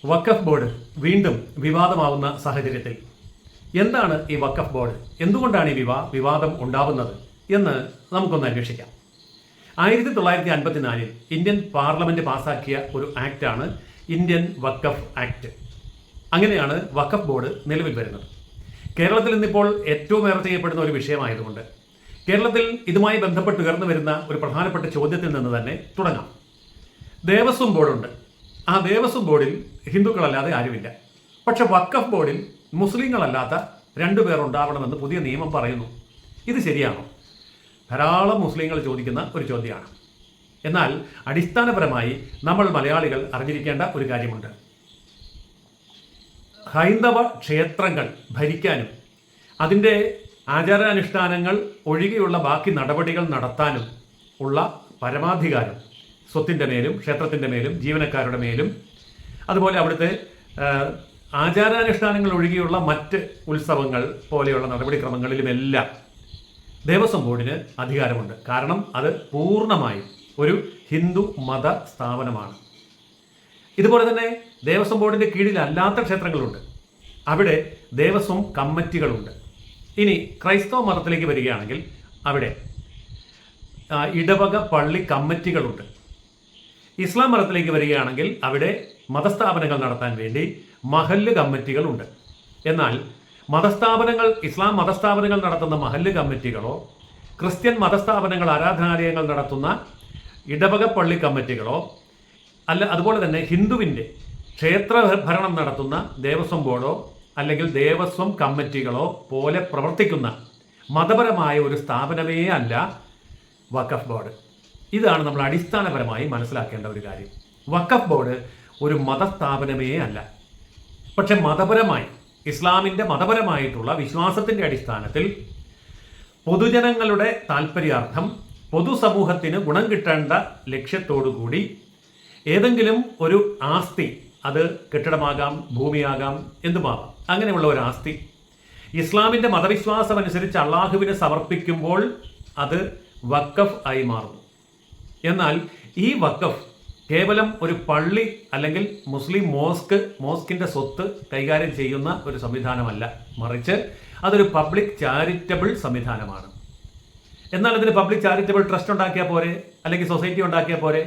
വഖഫ് board വീണ്ടും വിവാദമാവുന്ന സാഹചര്യത്തിൽ എന്താണ് ഈ വഖഫ് ബോർഡ്, എന്തുകൊണ്ടാണ് ഈ വിവാദം ഉണ്ടാവുന്നത് എന്ന് നമുക്കൊന്ന് അന്വേഷിക്കാം. 1954 ഇന്ത്യൻ പാർലമെന്റ് പാസാക്കിയ ഒരു ആക്റ്റാണ് ഇന്ത്യൻ വഖഫ് ആക്ട്. അങ്ങനെയാണ് വഖഫ് ബോർഡ് നിലവിൽ വരുന്നത്. കേരളത്തിൽ ഇന്നിപ്പോൾ ഏറ്റവും ഏറെ ചെയ്യപ്പെടുന്ന ഒരു വിഷയമായതുകൊണ്ട് കേരളത്തിൽ ഇതുമായി ബന്ധപ്പെട്ട് ഉയർന്നു വരുന്ന ഒരു പ്രധാനപ്പെട്ട ചോദ്യത്തിൽ നിന്ന് തന്നെ തുടങ്ങാം. ദേവസ്വം ബോർഡുണ്ട്. ആ ദേവസ്വം ബോർഡിൽ ഹിന്ദുക്കളല്ലാതെ ആരുമില്ല. പക്ഷെ വഖഫ് ബോർഡിൽ മുസ്ലിങ്ങളല്ലാത്ത 2 പേർ ഉണ്ടാവണമെന്ന് പുതിയ നിയമം പറയുന്നു. ഇത് ശരിയാണോ? ധാരാളം മുസ്ലിങ്ങൾ ചോദിക്കുന്ന ഒരു ചോദ്യമാണ്. എന്നാൽ അടിസ്ഥാനപരമായി നമ്മൾ മലയാളികൾ അറിഞ്ഞിരിക്കേണ്ട ഒരു കാര്യമുണ്ട്. ഹൈന്ദവ ക്ഷേത്രങ്ങൾ ഭരിക്കാനും അതിൻ്റെ ആചാരാനുഷ്ഠാനങ്ങൾ ഒഴികെയുള്ള ബാക്കി നടപടികൾ നടത്താനും ഉള്ള പരമാധികാരം സ്വത്തിൻ്റെ മേലും ക്ഷേത്രത്തിൻ്റെ മേലും ജീവനക്കാരുടെ മേലും അതുപോലെ അവിടുത്തെ ആചാരാനുഷ്ഠാനങ്ങൾ ഒഴികെയുള്ള മറ്റ് ഉത്സവങ്ങൾ പോലെയുള്ള നടപടിക്രമങ്ങളിലുമെല്ലാം ദേവസ്വം ബോർഡിന് അധികാരമുണ്ട്. കാരണം അത് പൂർണ്ണമായും ഒരു ഹിന്ദു മത സ്ഥാപനമാണ്. ഇതുപോലെ തന്നെ ദേവസ്വം ബോർഡിൻ്റെ കീഴിലല്ലാത്ത ക്ഷേത്രങ്ങളുണ്ട്. അവിടെ ദേവസ്വം കമ്മിറ്റികളുണ്ട്. ഇനി ക്രൈസ്തവ മതത്തിലേക്ക് വരികയാണെങ്കിൽ അവിടെ ഇടവക പള്ളി കമ്മിറ്റികളുണ്ട്. ഇസ്ലാം മതത്തിലേക്ക് വരികയാണെങ്കിൽ അവിടെ മതസ്ഥാപനങ്ങൾ നടത്താൻ വേണ്ടി മഹല്ല് കമ്മിറ്റികളുണ്ട്. എന്നാൽ ഇസ്ലാം മതസ്ഥാപനങ്ങൾ നടത്തുന്ന മഹല്ല് കമ്മിറ്റികളോ ക്രിസ്ത്യൻ മതസ്ഥാപനങ്ങൾ ആരാധനാലയങ്ങൾ നടത്തുന്ന ഇടവക പള്ളി കമ്മിറ്റികളോ അതുപോലെ തന്നെ ഹിന്ദുവിൻ്റെ ക്ഷേത്ര ഭരണം നടത്തുന്ന ദേവസ്വം ബോർഡോ അല്ലെങ്കിൽ ദേവസ്വം കമ്മിറ്റികളോ പോലെ പ്രവർത്തിക്കുന്ന മതപരമായ ഒരു സ്ഥാപനമേ അല്ല വഖഫ് ബോർഡ്. ഇതാണ് നമ്മൾ അടിസ്ഥാനപരമായി മനസ്സിലാക്കേണ്ട ഒരു കാര്യം. വഖഫ് ബോർഡ് ഒരു മതസ്ഥാപനമേ അല്ല. പക്ഷെ മതപരമായി ഇസ്ലാമിൻ്റെ മതപരമായിട്ടുള്ള വിശ്വാസത്തിൻ്റെ അടിസ്ഥാനത്തിൽ പൊതുജനങ്ങളുടെ താല്പര്യാർത്ഥം പൊതുസമൂഹത്തിന് ഗുണം കിട്ടേണ്ട ലക്ഷ്യത്തോടുകൂടി ഏതെങ്കിലും ഒരു ആസ്തി, അത് കെട്ടിടമാകാം, ഭൂമിയാകാം, എന്തുമാകാം, അങ്ങനെയുള്ള ഒരു ആസ്തി ഇസ്ലാമിൻ്റെ മതവിശ്വാസം അനുസരിച്ച് അള്ളാഹുവിന് സമർപ്പിക്കുമ്പോൾ അത് വഖഫ് ആയി മാറുന്നു. എന്നാൽ ഈ വഖഫ് കേവലം ഒരു പള്ളി അല്ലെങ്കിൽ മുസ്ലിം മോസ്കിൻ്റെ സ്വത്ത് കൈകാര്യം ചെയ്യുന്ന ഒരു സംവിധാനമല്ല, മറിച്ച് അതൊരു പബ്ലിക് ചാരിറ്റബിൾ സംവിധാനമാണ്. എന്നാൽ അതിന് പബ്ലിക് ചാരിറ്റബിൾ ട്രസ്റ്റ് ഉണ്ടാക്കിയാൽ പോരെ, അല്ലെങ്കിൽ സൊസൈറ്റി ഉണ്ടാക്കിയാൽ പോരെ?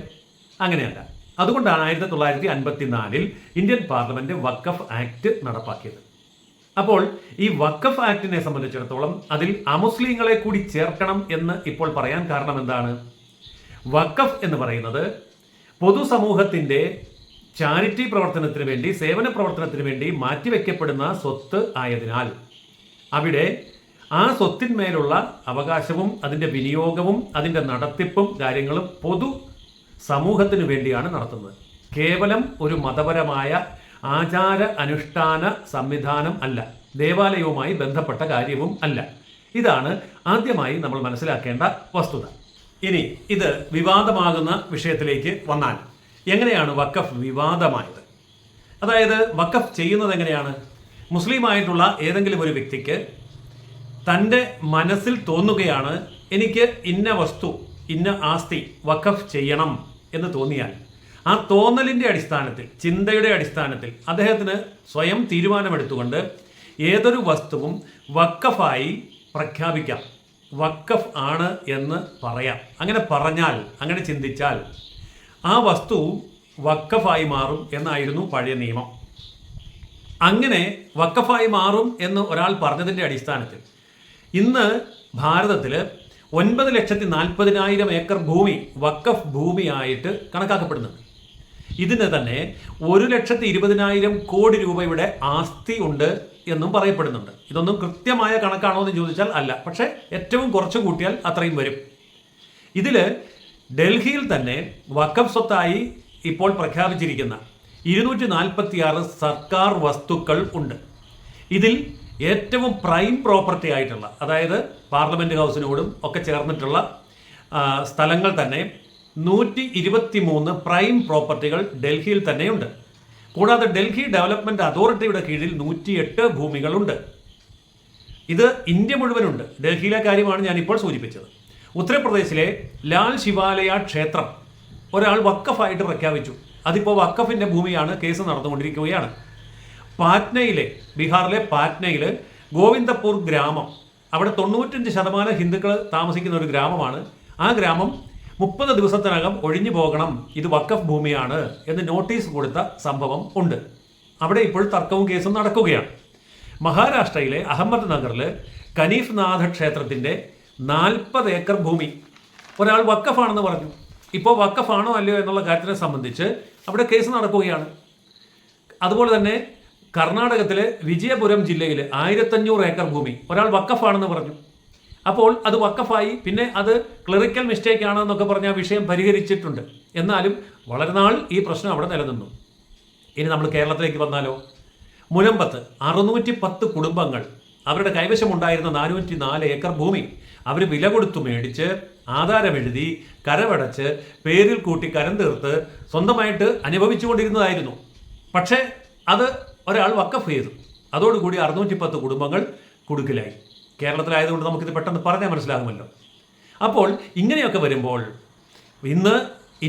അങ്ങനെയല്ല. അതുകൊണ്ടാണ് 1954 ഇന്ത്യൻ പാർലമെന്റ് വഖഫ് ആക്ട് നടപ്പാക്കിയത്. അപ്പോൾ ഈ വഖഫ് ആക്ടിനെ സംബന്ധിച്ചിടത്തോളം അതിൽ അമുസ്ലിങ്ങളെ കൂടി ചേർക്കണം എന്ന് ഇപ്പോൾ പറയാൻ കാരണം എന്താണ്? വഖഫ് എന്ന് പറയുന്നത് പൊതുസമൂഹത്തിൻ്റെ ചാരിറ്റി പ്രവർത്തനത്തിന് വേണ്ടി, സേവന പ്രവർത്തനത്തിന് വേണ്ടി മാറ്റിവെക്കപ്പെടുന്ന സ്വത്ത് ആയതിനാൽ അവിടെ ആ സ്വത്തിന്മേലുള്ള അവകാശവും അതിൻ്റെ വിനിയോഗവും അതിൻ്റെ നടത്തിപ്പും കാര്യങ്ങളും പൊതു സമൂഹത്തിന് വേണ്ടിയാണ് നടത്തുന്നത്. കേവലം ഒരു മതപരമായ ആചാര അനുഷ്ഠാന സംവിധാനം അല്ല, ദേവാലയവുമായി ബന്ധപ്പെട്ട കാര്യവും അല്ല. ഇതാണ് ആദ്യമായി നമ്മൾ മനസ്സിലാക്കേണ്ട വസ്തുത. ഇനി ഇത് വിവാദമാകുന്ന വിഷയത്തിലേക്ക് വന്നാൽ എങ്ങനെയാണ് വഖഫ് വിവാദമായത്? അതായത് വഖഫ് ചെയ്യുന്നത് എങ്ങനെയാണ്? മുസ്ലിമായിട്ടുള്ള ഏതെങ്കിലും ഒരു വ്യക്തിക്ക് തൻ്റെ മനസ്സിൽ തോന്നുകയാണ്, എനിക്ക് ഇന്ന വസ്തു, ഇന്ന ആസ്തി വഖഫ് ചെയ്യണം എന്ന് തോന്നിയാൽ ആ തോന്നലിൻ്റെ അടിസ്ഥാനത്തിൽ, ചിന്തയുടെ അടിസ്ഥാനത്തിൽ അദ്ദേഹത്തിന് സ്വയം തീരുമാനമെടുത്തുകൊണ്ട് ഏതൊരു വസ്തുവും വഖഫായി പ്രഖ്യാപിക്കാം, വഖഫ് ആണ് എന്ന് പറയാം. അങ്ങനെ പറഞ്ഞാൽ, അങ്ങനെ ചിന്തിച്ചാൽ ആ വസ്തു വഖഫായി മാറും എന്നായിരുന്നു പഴയ നിയമം. അങ്ങനെ വഖഫായി മാറും എന്ന് ഒരാൾ പറഞ്ഞതിൻ്റെ അടിസ്ഥാനത്തിൽ ഇന്ന് ഭാരതത്തിൽ 9,40,000 ഏക്കർ ഭൂമി വഖഫ് ഭൂമിയായിട്ട് കണക്കാക്കപ്പെടുന്നുണ്ട്. ഇതിന് തന്നെ 1,20,000 കോടി രൂപയുടെ ആസ്തി ഉണ്ട് എന്നും പറയപ്പെടുന്നുണ്ട്. ഇതൊന്നും കൃത്യമായ കണക്കാണോ എന്ന് ചോദിച്ചാൽ അല്ല, പക്ഷേ ഏറ്റവും കുറച്ച് കൂട്ടിയാൽ അത്രയും വരും. ഇതിൽ ഡൽഹിയിൽ തന്നെ വഖഫ് സ്വത്തായി ഇപ്പോൾ പ്രഖ്യാപിച്ചിരിക്കുന്ന 246 സർക്കാർ വസ്തുക്കൾ ഉണ്ട്. ഇതിൽ ഏറ്റവും പ്രൈം പ്രോപ്പർട്ടി ആയിട്ടുള്ള, അതായത് പാർലമെൻറ്റ് ഹൗസിനോടും ഒക്കെ ചേർന്നിട്ടുള്ള സ്ഥലങ്ങൾ തന്നെ 123 പ്രൈം പ്രോപ്പർട്ടികൾ ഡൽഹിയിൽ തന്നെയുണ്ട്. കൂടാതെ ഡൽഹി ഡെവലപ്മെൻറ്റ് അതോറിറ്റിയുടെ കീഴിൽ 108 ഭൂമികളുണ്ട്. ഇത് ഇന്ത്യ മുഴുവനുണ്ട്. ഡൽഹിയിലെ കാര്യമാണ് ഞാനിപ്പോൾ സൂചിപ്പിച്ചത്. ഉത്തർപ്രദേശിലെ ലാൽ ശിവാലയ ക്ഷേത്രം ഒരാൾ വഖഫായിട്ട് പ്രഖ്യാപിച്ചു. അതിപ്പോൾ വഖഫിൻ്റെ ഭൂമിയാണ്, കേസ് നടന്നുകൊണ്ടിരിക്കുകയാണ്. പാറ്റ്നയിലെ, ബീഹാറിലെ പാറ്റ്നയിൽ ഗോവിന്ദപൂർ ഗ്രാമം, അവിടെ 95% ഹിന്ദുക്കൾ താമസിക്കുന്ന ഒരു ഗ്രാമമാണ്. ആ ഗ്രാമം 30 ദിവസത്തിനകം ഒഴിഞ്ഞു പോകണം, ഇത് വഖഫ് ഭൂമിയാണ് എന്ന് നോട്ടീസ് കൊടുത്ത സംഭവം ഉണ്ട്. അവിടെ ഇപ്പോൾ തർക്കവും കേസും നടക്കുകയാണ്. മഹാരാഷ്ട്രയിലെ അഹമ്മദ് നഗറിൽ കനീഫ് നാഥ ക്ഷേത്രത്തിൻ്റെ 40 ഏക്കർ ഭൂമി ഒരാൾ വഖഫാണെന്ന് പറഞ്ഞു. ഇപ്പോൾ വഖഫാണോ അല്ലയോ എന്നുള്ള കാര്യത്തിനെ സംബന്ധിച്ച് അവിടെ കേസ് നടക്കുകയാണ്. അതുപോലെ തന്നെ കർണാടകത്തിലെ വിജയപുരം ജില്ലയിൽ 1500 ഏക്കർ ഭൂമി ഒരാൾ വഖഫാണെന്ന് പറഞ്ഞു. അപ്പോൾ അത് വഖഫായി, പിന്നെ അത് ക്ലറിക്കൽ മിസ്റ്റേക്ക് ആണെന്നൊക്കെ പറഞ്ഞ ആ വിഷയം പരിഹരിച്ചിട്ടുണ്ട്. എന്നാലും വളരെ നാൾ ഈ പ്രശ്നം അവിടെ നിലനിന്നു. ഇനി നമ്മൾ കേരളത്തിലേക്ക് വന്നാലോ, മുനമ്പത്ത് 610 കുടുംബങ്ങൾ അവരുടെ കൈവശമുണ്ടായിരുന്ന 404 ഏക്കർ ഭൂമി അവർ വില കൊടുത്തു മേടിച്ച് ആധാരമെഴുതി കരമടച്ച് പേരിൽ കൂട്ടി കരം തീർത്ത് സ്വന്തമായിട്ട് അനുഭവിച്ചുകൊണ്ടിരുന്നതായിരുന്നു. പക്ഷേ അത് ഒരാൾ വഖഫ് ചെയ്തു. അതോടുകൂടി 610 കുടുംബങ്ങൾ കുടുക്കിലായി. കേരളത്തിലായതുകൊണ്ട് നമുക്കിത് പെട്ടെന്ന് പറഞ്ഞാൽ മനസ്സിലാകുമല്ലോ. അപ്പോൾ ഇങ്ങനെയൊക്കെ വരുമ്പോൾ ഇന്ന്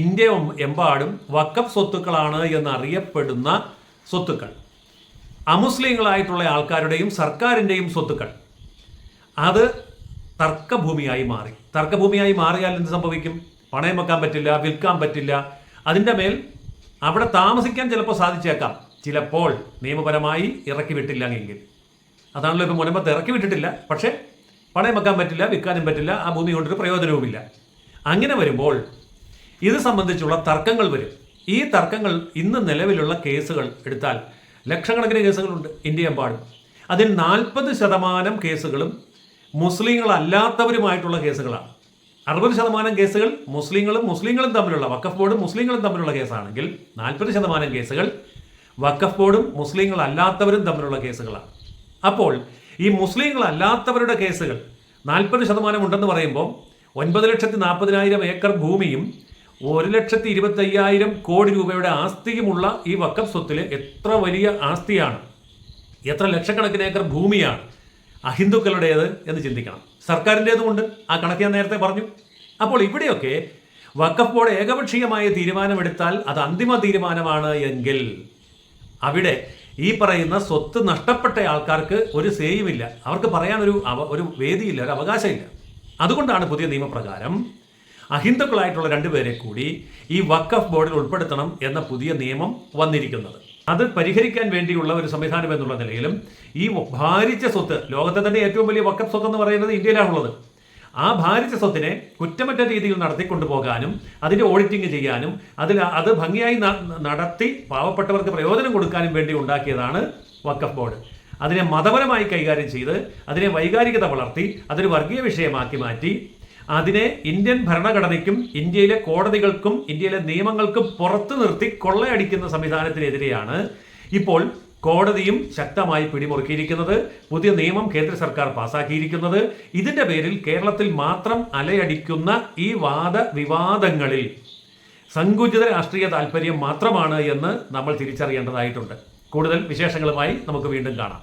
ഇന്ത്യ എമ്പാടും വഖഫ് സ്വത്തുക്കളാണ് എന്നറിയപ്പെടുന്ന സ്വത്തുക്കൾ, അമുസ്ലിങ്ങളായിട്ടുള്ള ആൾക്കാരുടെയും സർക്കാരിൻ്റെയും സ്വത്തുക്കൾ, അത് തർക്കഭൂമിയായി മാറി. തർക്കഭൂമിയായി മാറിയാൽ എന്ത് സംഭവിക്കും? പണയം വെക്കാൻ പറ്റില്ല, വിൽക്കാൻ പറ്റില്ല. അതിൻ്റെ മേൽ അവിടെ താമസിക്കാൻ ചിലപ്പോൾ സാധിച്ചേക്കാം, ചിലപ്പോൾ നിയമപരമായി ഇറക്കി വിട്ടില്ല എങ്കിൽ. അതാണല്ലോ ഇപ്പോൾ മുനമ്പത്ത് ഇറക്കി വിട്ടിട്ടില്ല, പക്ഷേ പണയം വെക്കാൻ പറ്റില്ല, വിൽക്കാനും പറ്റില്ല, ആ ഭൂമി കൊണ്ടൊരു പ്രയോജനവുമില്ല. അങ്ങനെ വരുമ്പോൾ ഇത് സംബന്ധിച്ചുള്ള തർക്കങ്ങൾ വരും. ഈ തർക്കങ്ങൾ ഇന്ന് നിലവിലുള്ള കേസുകൾ എടുത്താൽ ലക്ഷക്കണക്കിന് കേസുകളുണ്ട് ഇന്ത്യയെമ്പാടും. അതിൽ 40% കേസുകളും മുസ്ലിങ്ങളല്ലാത്തവരുമായിട്ടുള്ള കേസുകളാണ്. 60% കേസുകൾ മുസ്ലിങ്ങളും തമ്മിലുള്ള, വഖഫ് ബോർഡും മുസ്ലിങ്ങളും തമ്മിലുള്ള കേസാണെങ്കിൽ 40% കേസുകൾ വഖഫ് ബോർഡും മുസ്ലിങ്ങളല്ലാത്തവരും തമ്മിലുള്ള കേസുകളാണ്. അപ്പോൾ ഈ മുസ്ലിങ്ങളല്ലാത്തവരുടെ കേസുകൾ 40% ഉണ്ടെന്ന് പറയുമ്പോൾ 9,40,000 ഏക്കർ ഭൂമിയും 1,25,000 കോടി രൂപയുടെ ആസ്തിയുമുള്ള ഈ വഖഫ് സ്വത്തിൽ എത്ര വലിയ ആസ്തിയാണ്, എത്ര ലക്ഷക്കണക്കിന് ഏക്കർ ഭൂമിയാണ് അഹിന്ദുക്കളുടേത് എന്ന് ചിന്തിക്കണം. സർക്കാരിൻ്റേതുമുണ്ട്, ആ കണക്ക് ഞാൻ നേരത്തെ പറഞ്ഞു. അപ്പോൾ ഇവിടെയൊക്കെ വഖഫ് ബോർഡ് ഏകപക്ഷീയമായ തീരുമാനമെടുത്താൽ അത് അന്തിമ തീരുമാനമാണ് എങ്കിൽ അവിടെ ഈ പറയുന്ന സ്വത്ത് നഷ്ടപ്പെട്ട ആൾക്കാർക്ക് ഒരു സേയുമില്ല, അവർക്ക് പറയാൻ ഒരു വേദിയില്ല, ഒരു അവകാശമില്ല. അതുകൊണ്ടാണ് പുതിയ നിയമപ്രകാരം അഹിന്ദുക്കളായിട്ടുള്ള 2 പേരെ കൂടി ഈ വഖഫ് ബോർഡിൽ ഉൾപ്പെടുത്തണം എന്ന പുതിയ നിയമം വന്നിരിക്കുന്നത്. അത് പരിഹരിക്കാൻ വേണ്ടിയുള്ള ഒരു സംവിധാനം എന്നുള്ള നിലയിലും ഈ ഭാരിച്ച സ്വത്ത്, ലോകത്തെ തന്നെ ഏറ്റവും വലിയ വഖഫ് സ്വത്ത് എന്ന് പറയുന്നത് ഇന്ത്യയിലാണുള്ളത്, ആ ഭാരിച്ച സ്വത്തിനെ കുറ്റമറ്റ രീതിയിൽ നടത്തിക്കൊണ്ടു പോകാനും അതിൻ്റെ ഓഡിറ്റിംഗ് ചെയ്യാനും അത് ഭംഗിയായി നടത്തി പാവപ്പെട്ടവർക്ക് പ്രയോജനം കൊടുക്കാനും വേണ്ടി ഉണ്ടാക്കിയതാണ് വഖഫ് ബോർഡ്. അതിനെ മതപരമായി കൈകാര്യം ചെയ്ത് അതിനെ വൈകാരികത വളർത്തി അതൊരു വർഗീയ വിഷയമാക്കി മാറ്റി അതിനെ ഇന്ത്യൻ ഭരണഘടനയ്ക്കും ഇന്ത്യയിലെ കോടതികൾക്കും ഇന്ത്യയിലെ നിയമങ്ങൾക്കും പുറത്തു നിർത്തി കൊള്ളയടിക്കുന്ന സംവിധാനത്തിനെതിരെയാണ് ഇപ്പോൾ കോടതിയും ശക്തമായി പിടിമുറുക്കിയിരിക്കുന്നത്. പുതിയ നിയമം കേന്ദ്ര സർക്കാർ പാസാക്കിയിരിക്കുന്നത്. ഇതിൻ്റെ പേരിൽ കേരളത്തിൽ മാത്രം അലയടിക്കുന്ന ഈ വാദവിവാദങ്ങളിൽ സങ്കുചിത രാഷ്ട്രീയ താല്പര്യം മാത്രമാണ് എന്ന് നമ്മൾ തിരിച്ചറിയേണ്ടതായിട്ടുണ്ട്. കൂടുതൽ വിശേഷങ്ങളുമായി നമുക്ക് വീണ്ടും കാണാം.